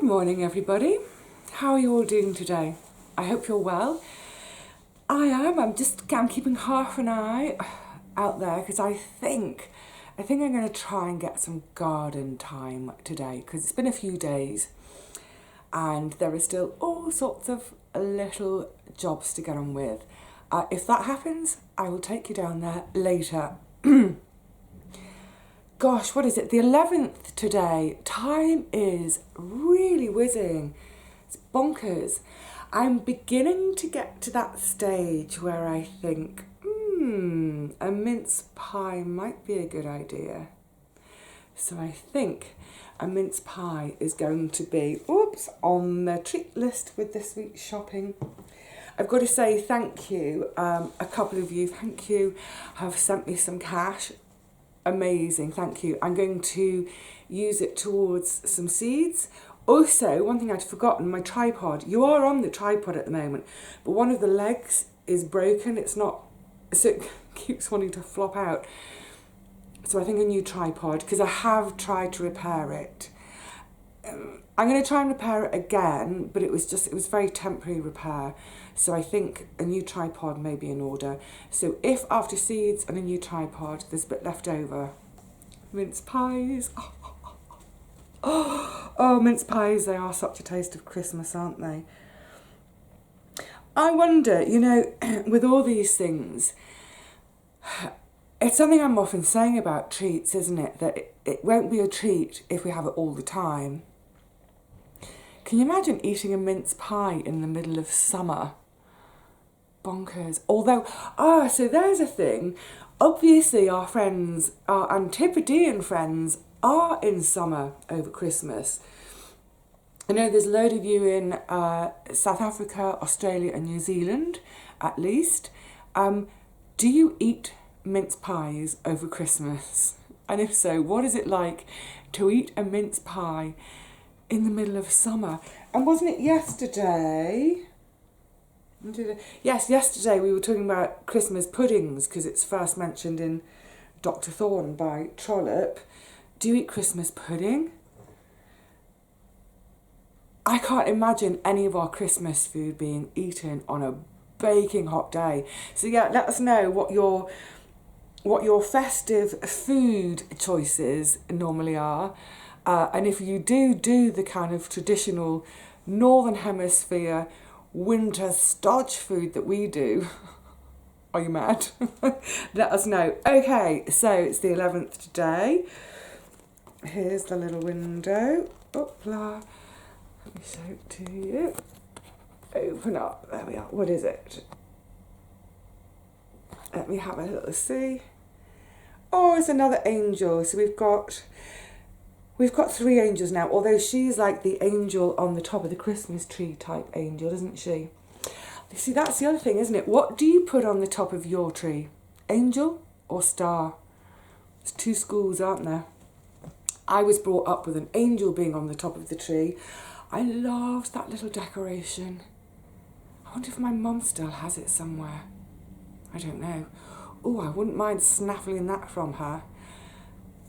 morning, everybody. How are you all doing today? I hope you're well. I am. I'm keeping half an eye out there because I think I'm going to try and get some garden time today because it's been a few days and there are still all sorts of little jobs to get on with. If that happens, I will take you down there later. Gosh, what is it? The 11th today. Time is really whizzing. It's bonkers. I'm beginning to get to that stage where I think, a mince pie might be a good idea. So I think a mince pie is going to be, on the treat list with this week's shopping. I've got to say thank you. A couple of you, thank you, have sent me some cash. Amazing, thank you. I'm going to use it towards some seeds. Also, one thing I'd forgotten, my tripod. You are on the tripod at the moment, but one of the legs is broken. So it keeps wanting to flop out. So I think a new tripod, because I have tried to repair it. I'm going to try and repair it again, but it was very temporary repair. So I think a new tripod may be in order. So if after seeds and a new tripod, there's a bit left over, mince pies. Oh, mince pies, they are such a taste of Christmas, aren't they? I wonder, with all these things, it's something I'm often saying about treats, isn't it? That it won't be a treat if we have it all the time. Can you imagine eating a mince pie in the middle of summer? Bonkers. Although, so there's a thing. Obviously our friends, our Antipodean friends, are in summer over Christmas. I know there's a load of you in South Africa, Australia and New Zealand, at least. Do you eat mince pies over Christmas? And if so, what is it like to eat a mince pie in the middle of summer? And wasn't it yesterday? Yes, yesterday we were talking about Christmas puddings because it's first mentioned in Dr. Thorne by Trollope. Do you eat Christmas pudding? I can't imagine any of our Christmas food being eaten on a baking hot day. So yeah, let us know what your festive food choices normally are. And if you do the kind of traditional Northern Hemisphere winter stodge food that we do, are you mad? Let us know. Okay, so it's the 11th today. Here's the little window. Oopla. Let me show it to you. Open up. There we are. What is it? Let me have a little see. Oh, it's another angel. So we've got 3 angels now, although she's like the angel on the top of the Christmas tree type angel, isn't she? You see, that's the other thing, isn't it? What do you put on the top of your tree? Angel or star? There's 2 schools, aren't there? I was brought up with an angel being on the top of the tree. I loved that little decoration. I wonder if my mum still has it somewhere. I don't know. Oh, I wouldn't mind snaffling that from her.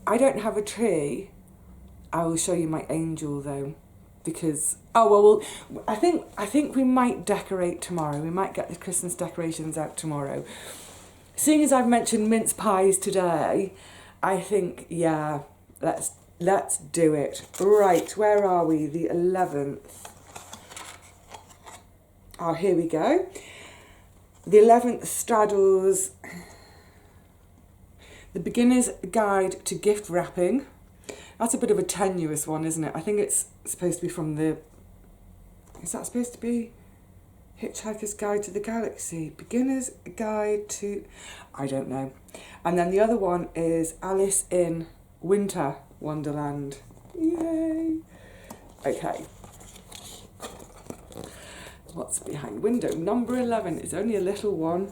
I don't have a tree. I will show you my angel though, because I think we might decorate tomorrow. We might get the Christmas decorations out tomorrow. Seeing as I've mentioned mince pies today, I think let's do it. Right, where are we? The 11th. Oh, here we go. The 11th straddles The Beginner's Guide to Gift Wrapping. That's a bit of a tenuous one, isn't it? I think it's supposed to be from the... Is that supposed to be Hitchhiker's Guide to the Galaxy? Beginner's Guide to... I don't know. And then the other one is Alice in Winter Wonderland. Yay! Okay. What's behind window? Number 11 is only a little one.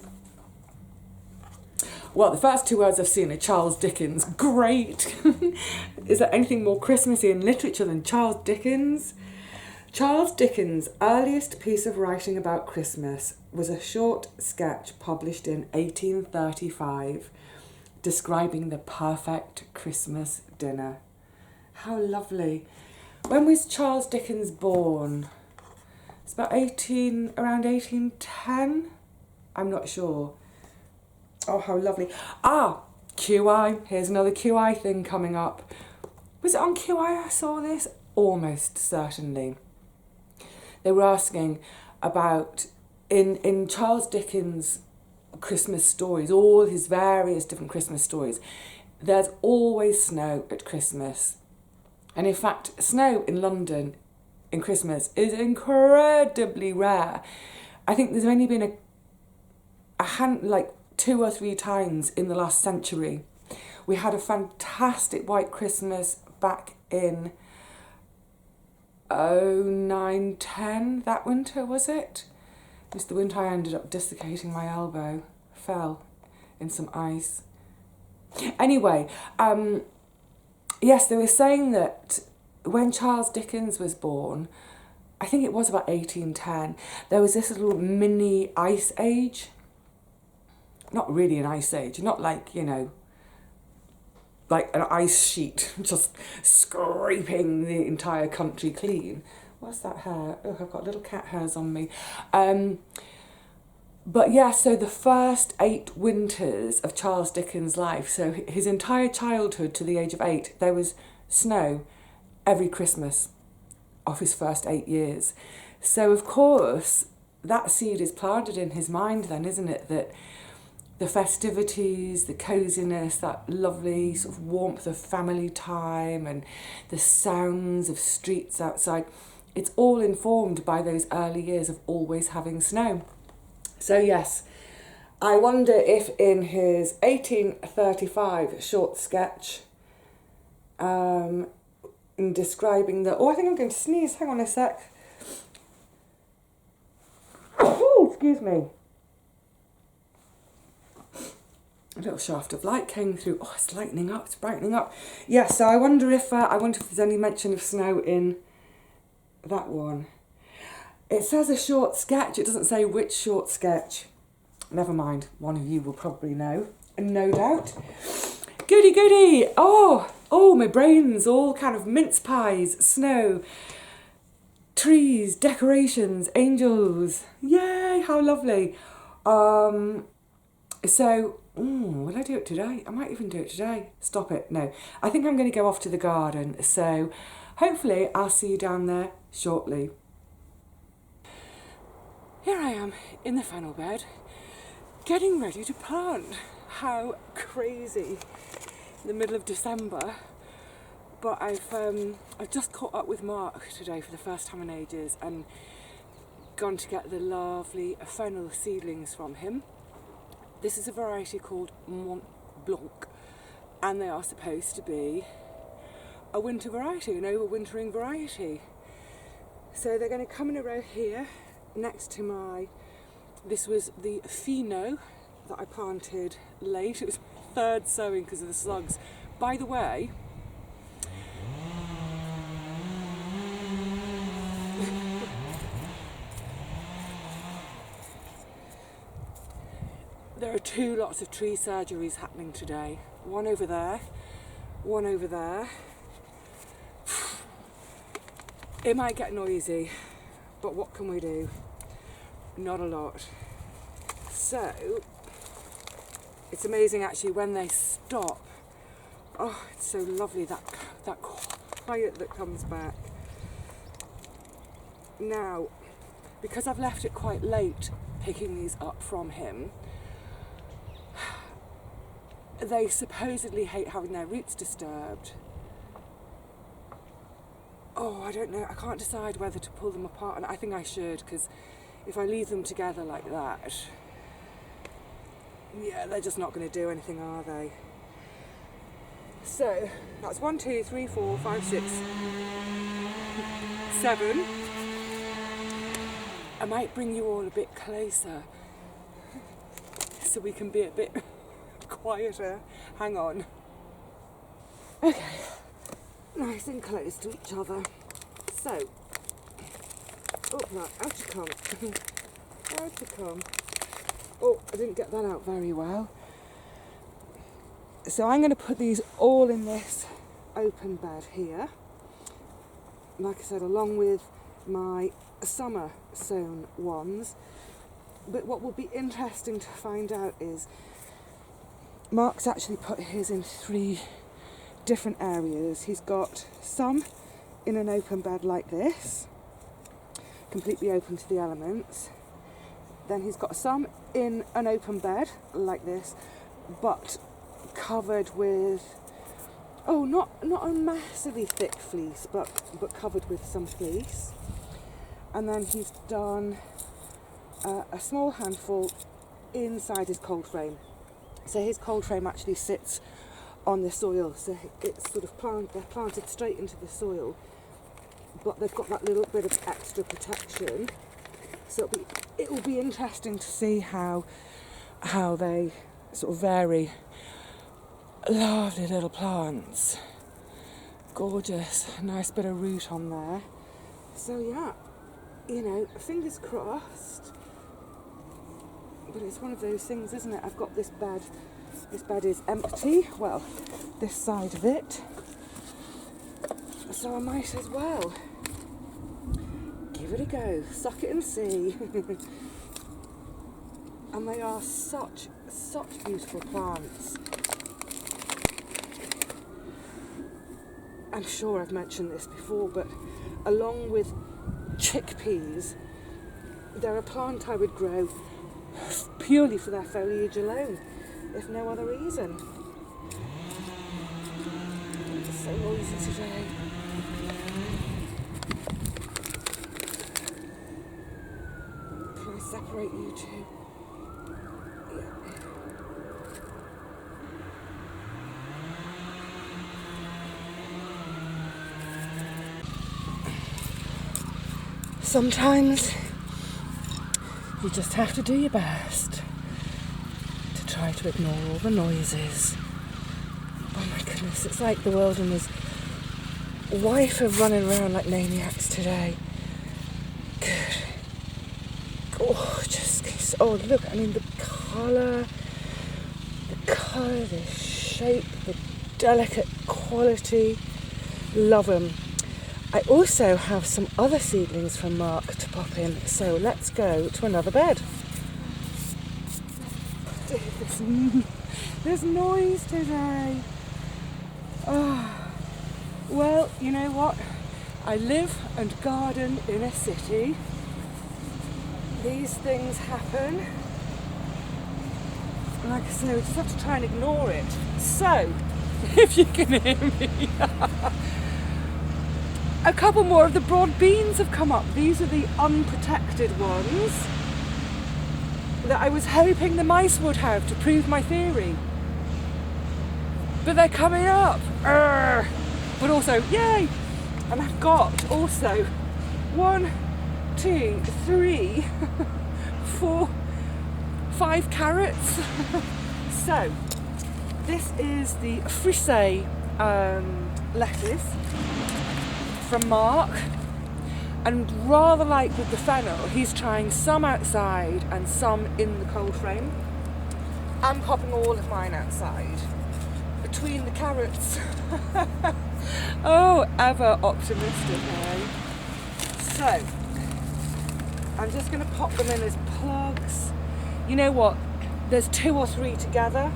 Well, the first 2 words I've seen are Charles Dickens. Great! Is there anything more Christmassy in literature than Charles Dickens? Charles Dickens' earliest piece of writing about Christmas was a short sketch published in 1835 describing the perfect Christmas dinner. How lovely. When was Charles Dickens born? It's about around 1810? I'm not sure. Oh, how lovely. Ah, QI. Here's another QI thing coming up. Was it on QI I saw this? Almost certainly. They were asking about, in Charles Dickens' Christmas stories, all his various different Christmas stories, there's always snow at Christmas. And in fact, snow in London in Christmas is incredibly rare. I think there's only been like 2 or 3 times in the last century. We had a fantastic white Christmas back in 09-10, that winter, was it? It was the winter I ended up dislocating my elbow, fell in some ice. Anyway, yes, they were saying that when Charles Dickens was born, I think it was about 1810, there was this little mini ice age. Not really an ice age, not like, you know, like an ice sheet just scraping the entire country clean. What's that hair? Oh, I've got little cat hairs on me. But yeah, so the first 8 winters of Charles Dickens' life, so his entire childhood to the age of 8, there was snow every Christmas of his first 8 years. So of course, that seed is planted in his mind then, isn't it? That the festivities, the coziness, that lovely sort of warmth of family time and the sounds of streets outside, it's all informed by those early years of always having snow. So yes, I wonder if in his 1835 short sketch, in describing the... Oh, I think I'm going to sneeze. Hang on a sec. Oh, excuse me. A little shaft of light came through. Oh, it's lightening up. It's brightening up. Yeah, so I wonder if there's any mention of snow in that one. It says a short sketch. It doesn't say which short sketch. Never mind. One of you will probably know, no doubt. Goody, goody. Oh, my brain's all kind of mince pies, snow, trees, decorations, angels. Yay, how lovely. So, will I do it today? I might even do it today. Stop it. No, I think I'm going to go off to the garden. So hopefully I'll see you down there shortly. Here I am in the fennel bed, getting ready to plant. How crazy, in the middle of December. But I've just caught up with Mark today for the first time in ages and gone to get the lovely fennel seedlings from him. This is a variety called Mont Blanc, and they are supposed to be a winter variety, an overwintering variety. So they're going to come in a row here next to this was the fennel that I planted late. It was my 3rd sowing because of the slugs. By the way, there are 2 lots of tree surgeries happening today. One over there, one over there. It might get noisy, but what can we do? Not a lot. So, it's amazing actually when they stop. Oh, it's so lovely, that quiet that comes back. Now, because I've left it quite late picking these up from him, they supposedly hate having their roots disturbed. Oh, I don't know, I can't decide whether to pull them apart, and I think I should, because if I leave them together like that, yeah, they're just not going to do anything, are they? So, that's 1, 2, 3, 4, 5, 6, 7. I might bring you all a bit closer, so we can be a bit quieter. Hang on. Okay. Nice and close to each other. So, oh, right, out you come. Out you come. Oh, I didn't get that out very well. So I'm going to put these all in this open bed here. like I said, along with my summer sown ones. But what will be interesting to find out is Mark's actually put his in 3 different areas. He's got some in an open bed like this, completely open to the elements. Then he's got some in an open bed like this, but covered with, not a massively thick fleece, but covered with some fleece. And then he's done a small handful inside his cold frame. So his cold frame actually sits on the soil, so it's sort of they're planted straight into the soil, but they've got that little bit of extra protection. So it will be interesting to see how they sort of vary. Lovely little plants, gorgeous, nice bit of root on there. So yeah, fingers crossed. But it's one of those things, isn't it? I've got this bed. This bed is empty. Well, this side of it. So I might as well give it a go. Suck it and see. And they are such beautiful plants. I'm sure I've mentioned this before, but along with chickpeas, they're a plant I would grow purely for their foliage alone, if no other reason. It's so noisy today. Can I separate you two? Yeah. Sometimes you just have to do your best to try to ignore all the noises. Oh my goodness, it's like the world and his wife are running around like maniacs today. Good. Gorgeous. Oh look, the colour, the shape, the delicate quality. Love them. I also have some other seedlings from Mark to pop in, so let's go to another bed. There's noise today. Oh, well, you know what? I live and garden in a city. These things happen. Like I say, we just have to try and ignore it. So, if you can hear me. A couple more of the broad beans have come up. These are the unprotected ones that I was hoping the mice would have to prove my theory. But they're coming up. But also, yay! And I've got also 1, 2, 3, 4, 5 carrots. So, this is the frisee lettuce from Mark, and rather like with the fennel, he's trying some outside and some in the cold frame. I'm popping all of mine outside between the carrots. Oh, ever optimistic, eh? So I'm just going to pop them in as plugs. You know what, there's 2 or 3 together,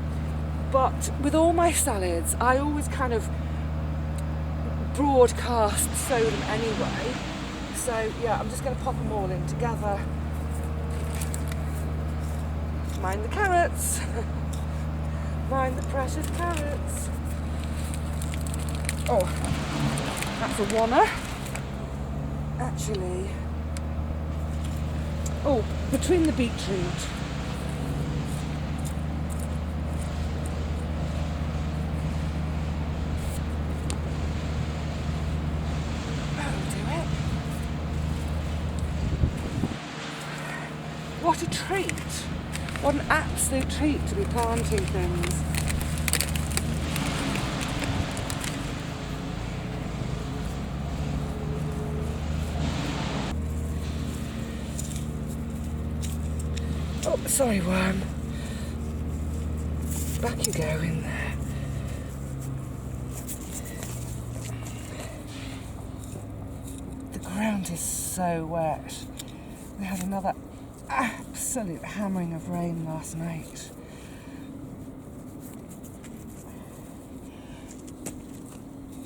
but with all my salads I always kind of broadcast sow them anyway, so yeah, I'm just going to pop them all in together. Mind the carrots. Mind the precious carrots. Oh, that's a wanna. Actually, oh, between the beetroot. What a treat! What an absolute treat to be planting things. Oh, sorry, worm. Back you go in there. ground is so wet. We had another absolute hammering of rain last night.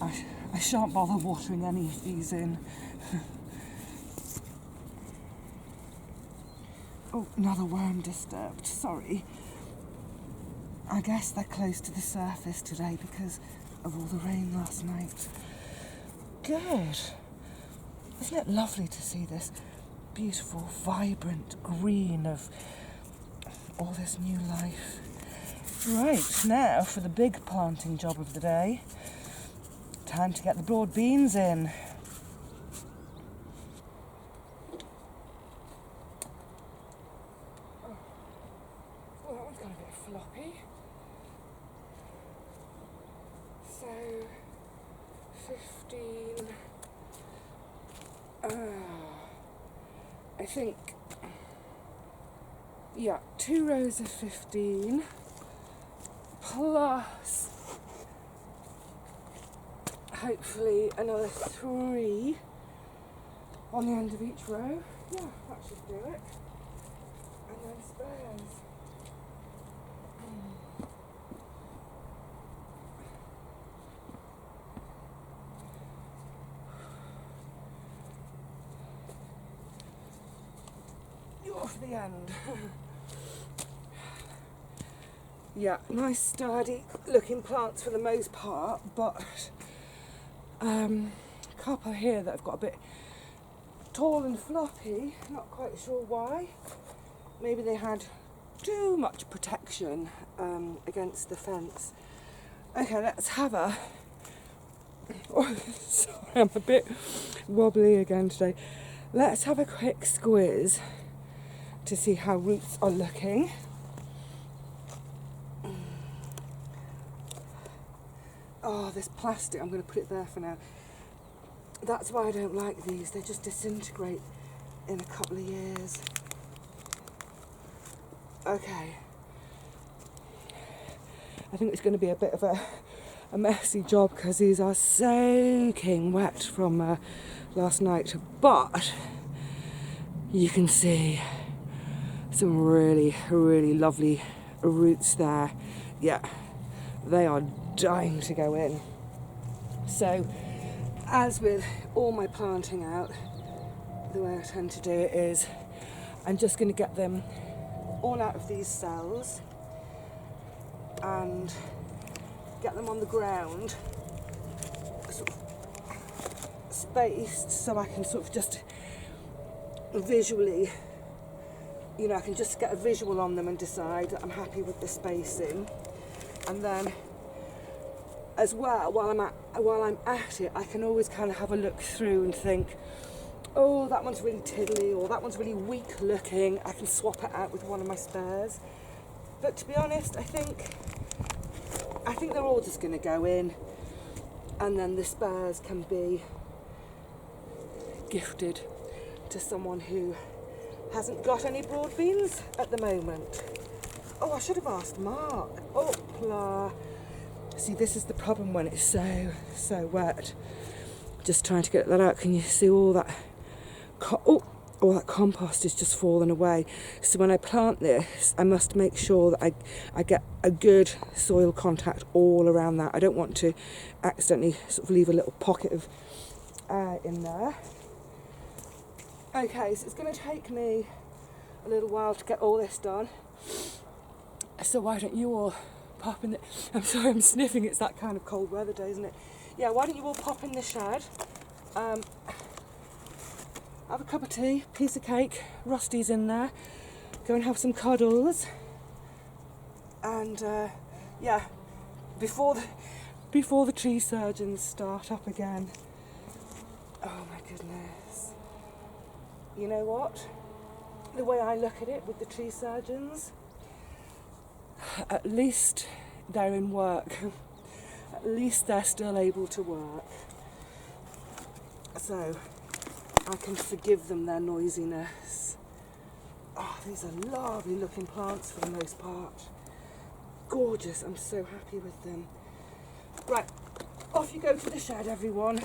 I shan't bother watering any of these in. Oh, another worm disturbed, sorry. I guess they're close to the surface today because of all the rain last night. Good. Isn't it lovely to see this beautiful, vibrant green of all this new life? Right, now for the big planting job of the day. Time to get the broad beans in. Oh, that one's got a bit floppy. So, 15. I think, yeah, 2 rows of 15 plus hopefully another 3 on the end of each row. Yeah, that should do it. And then spares. You're off the end. Yeah, nice sturdy looking plants for the most part, but a couple here that have got a bit tall and floppy, not quite sure why. Maybe they had too much protection against the fence. Okay, let's have a... Oh, sorry, I'm a bit wobbly again today. Let's have a quick squiz to see how roots are looking. Oh, this plastic, I'm going to put it there for now. That's why I don't like these. They just disintegrate in a couple of years. Okay. I think it's going to be a bit of a messy job because these are soaking wet from last night. But you can see some really, really lovely roots there. Yeah, they are dying to go in. So, as with all my planting out, the way I tend to do it is I'm just going to get them all out of these cells and get them on the ground sort of spaced so I can sort of just visually, you know, I can just get a visual on them and decide that I'm happy with the spacing. And then as well, while I'm at it, I can always kind of have a look through and think, oh, that one's really tiddly, or that one's really weak looking. I can swap it out with one of my spares. But to be honest, I think they're all just going to go in, and then the spares can be gifted to someone who hasn't got any broad beans at the moment. Oh, I should have asked Mark. Oh, blah. See, this is the problem when it's so wet. Just trying to get that out. Can you see all that? All that compost is just fallen away. So when I plant this, I must make sure that I get a good soil contact all around that. I don't want to accidentally sort of leave a little pocket of air in there. Okay, so it's going to take me a little while to get all this done. So why don't you all pop in the... I'm sorry, I'm sniffing. It's that kind of cold weather day, isn't it? Yeah, why don't you all pop in the shed? Have a cup of tea, piece of cake, Rusty's in there. Go and have some cuddles. And yeah, before the tree surgeons start up again. Oh my goodness. You know what? The way I look at it with the tree surgeons, at least they're in work. At least they're still able to work. So I can forgive them their noisiness. Oh, these are lovely looking plants for the most part. Gorgeous, I'm so happy with them. Right, off you go to the shed, everyone.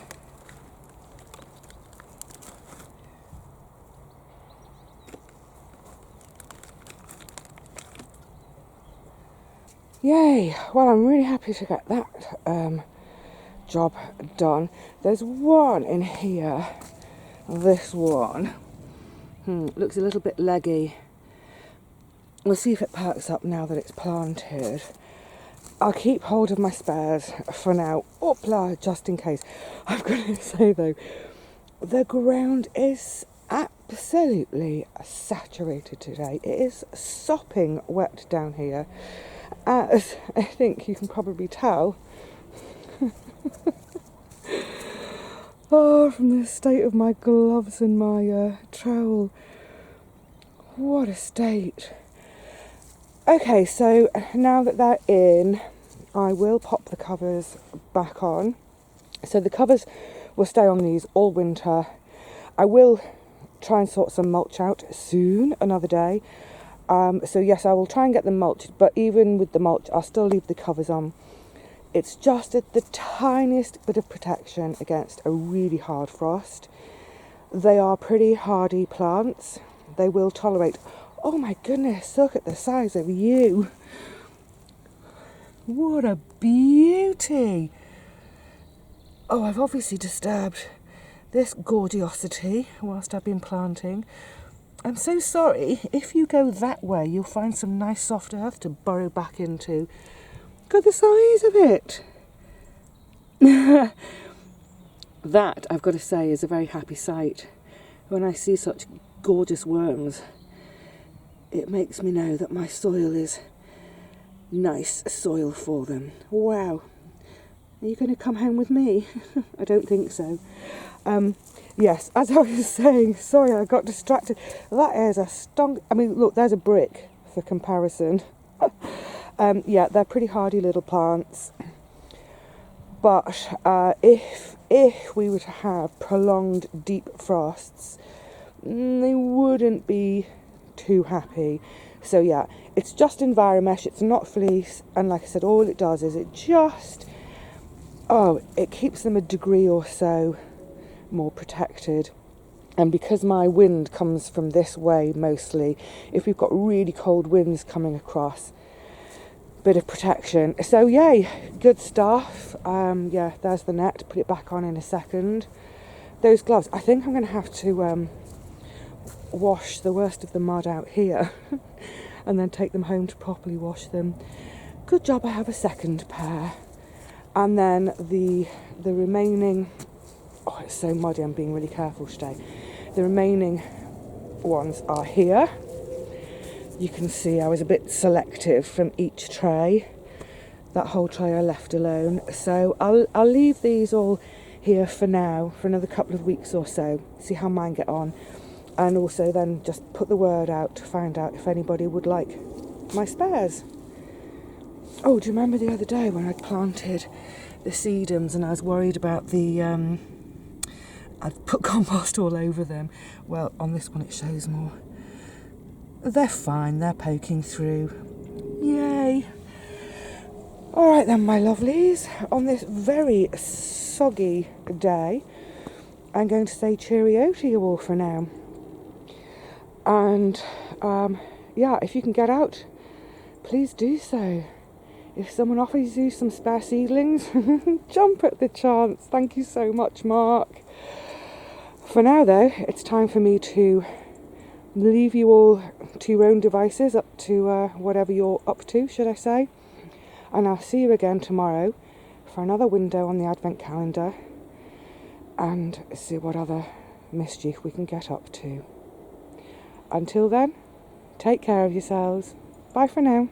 Yay! Well, I'm really happy to get that job done. There's one in here, this one. Looks a little bit leggy. We'll see if it perks up now that it's planted. I'll keep hold of my spares for now, just in case. I've got to say though, the ground is absolutely saturated today. It is sopping wet down here, as I think you can probably tell. Oh, from the state of my gloves and my trowel. What a state. Okay, so now that they're in, I will pop the covers back on. So the covers will stay on these all winter. I will try and sort some mulch out soon, another day. So yes, I will try and get them mulched, but even with the mulch, I'll still leave the covers on. It's just the tiniest bit of protection against a really hard frost. They are pretty hardy plants. They will tolerate... Oh my goodness, look at the size of you. What a beauty. Oh, I've obviously disturbed this gorgeosity whilst I've been planting. I'm so sorry. If you go that way, you'll find some nice soft earth to burrow back into. Look at the size of it. That, I've got to say, is a very happy sight. When I see such gorgeous worms, it makes me know that my soil is nice soil for them. Wow. Are you going to come home with me? I don't think so. Yes, as I was saying, sorry, I got distracted. That is a I mean, look, there's a brick for comparison. Yeah, they're pretty hardy little plants. But if we were to have prolonged deep frosts, they wouldn't be too happy. So yeah, it's just enviromesh, it's not fleece, and like I said, all it does is it just it keeps them a degree or so more protected. And because my wind comes from this way mostly, if we've got really cold winds coming across, bit of protection. So yay, good stuff. Yeah, there's the net, put it back on in a second. Those gloves, I think I'm going to have to wash the worst of the mud out here and then take them home to properly wash them. Good job I have a second pair. And then the remaining, it's so muddy, I'm being really careful today. The remaining ones are here. You can see I was a bit selective from each tray. That whole tray I left alone. So I'll leave these all here for now, for another couple of weeks or so, see how mine get on. And also then just put the word out to find out if anybody would like my spares. Oh, do you remember the other day when I'd planted the sedums and I was worried about the... I'd put compost all over them. Well, on this one it shows more. They're fine, they're poking through. Yay! Alright then, my lovelies, on this very soggy day, I'm going to say cheerio to you all for now. And, yeah, if you can get out, please do so. If someone offers you some spare seedlings, jump at the chance. Thank you so much, Mark. For now, though, it's time for me to leave you all to your own devices, up to whatever you're up to, should I say. And I'll see you again tomorrow for another window on the Advent calendar and see what other mischief we can get up to. Until then, take care of yourselves. Bye for now.